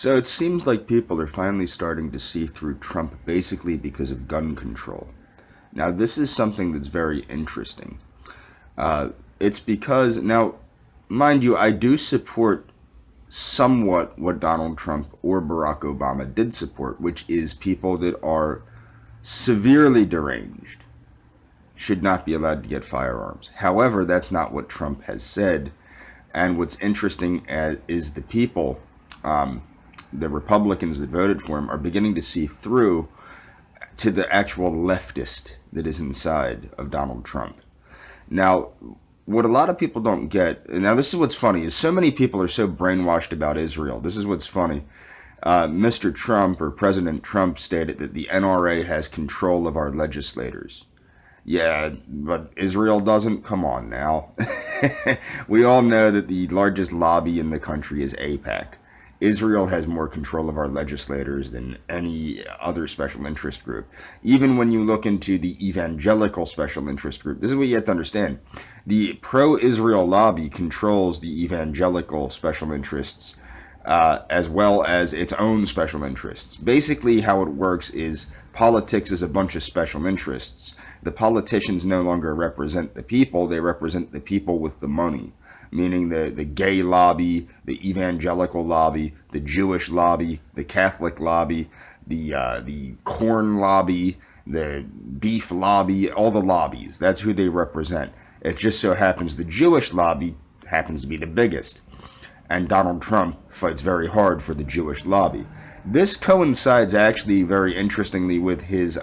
So it seems like people are finally starting to see through Trump basically because of gun control. Now, this is something that's very interesting. It's because, now, mind you, I do support somewhat what Donald Trump or Barack Obama did support, which is people that are severely deranged should not be allowed to get firearms. However, that's not what Trump has said. And what's interesting is the people, the Republicans that voted for him, are beginning to see through to the actual leftist that is inside of Donald Trump. Now, what a lot of people don't get, now this is what's funny, is so many people are so brainwashed about Israel. This is what's funny. Mr. Trump, or President Trump, stated that the NRA has control of our legislators. Yeah, but Israel doesn't? Come on now. We all know that the largest lobby in the country is AIPAC. Israel has more control of our legislators than any other special interest group. Even when you look into the evangelical special interest group, this is what you have to understand. The pro-Israel lobby controls the evangelical special interests as well as its own special interests. Basically, how it works is politics is a bunch of special interests. The politicians no longer represent the people, they represent the people with the money, meaning the gay lobby, the evangelical lobby, the Jewish lobby, the Catholic lobby, the corn lobby, the beef lobby, all the lobbies. That's who they represent. It just so happens the Jewish lobby happens to be the biggest. And Donald Trump fights very hard for the Jewish lobby. This coincides actually very interestingly with his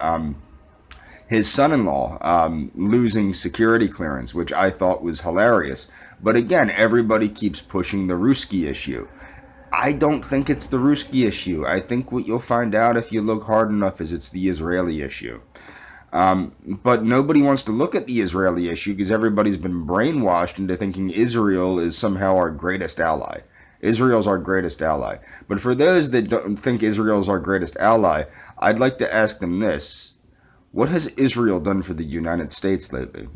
son-in-law losing security clearance, which I thought was hilarious. But again, everybody keeps pushing the Ruski issue. I don't think it's the Ruski issue. I think what you'll find out if you look hard enough is it's the Israeli issue. But nobody wants to look at the Israeli issue because everybody's been brainwashed into thinking Israel is somehow our greatest ally. Israel's our greatest ally. But for those that don't think Israel's our greatest ally, I'd like to ask them this. What has Israel done for the United States lately?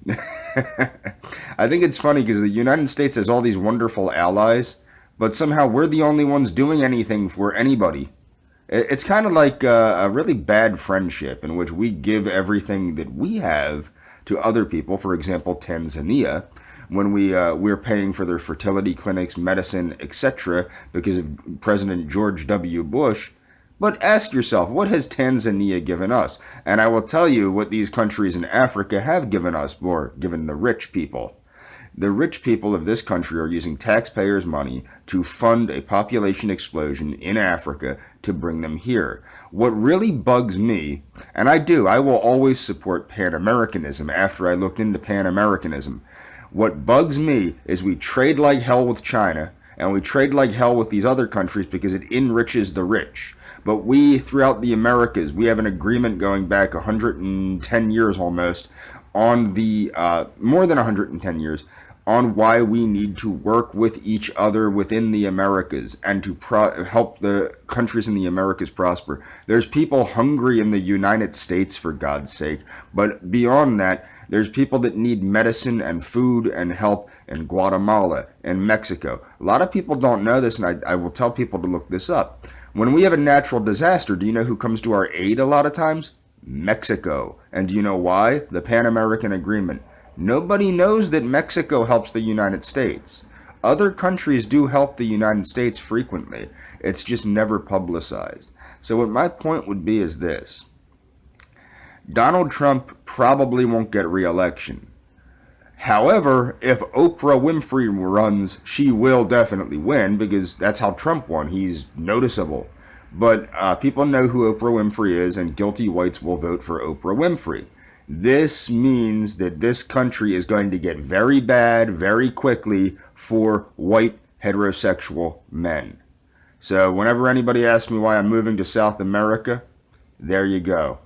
I think it's funny because the United States has all these wonderful allies, but somehow we're the only ones doing anything for anybody. It's kind of like a really bad friendship in which we give everything that we have to other people. For example, Tanzania, when we're paying for their fertility clinics, medicine, etc., because of President George W. Bush. But ask yourself, what has Tanzania given us? And I will tell you what these countries in Africa have given us, or given the rich people. The rich people of this country are using taxpayers' money to fund a population explosion in Africa to bring them here. What really bugs me, and I will always support Pan-Americanism after I looked into Pan-Americanism. What bugs me is we trade like hell with China, and we trade like hell with these other countries because it enriches the rich. But we, throughout the Americas, we have an agreement going back 110 years almost on the, more than 110 years, on why we need to work with each other within the Americas and to help the countries in the Americas prosper. There's people hungry in the United States, for God's sake, but beyond that, there's people that need medicine and food and help in Guatemala and Mexico. A lot of people don't know this, and I will tell people to look this up. When we have a natural disaster, do you know who comes to our aid a lot of times? Mexico. And do you know why? The Pan-American Agreement. Nobody knows that Mexico helps the United States. Other countries do help the United States frequently. It's just never publicized. So what my point would be is this. Donald Trump probably won't get re-election. However, if Oprah Winfrey runs, she will definitely win because that's how Trump won. He's noticeable. But people know who Oprah Winfrey is, and guilty whites will vote for Oprah Winfrey. This means that this country is going to get very bad very quickly for white heterosexual men. So whenever anybody asks me why I'm moving to South America, there you go.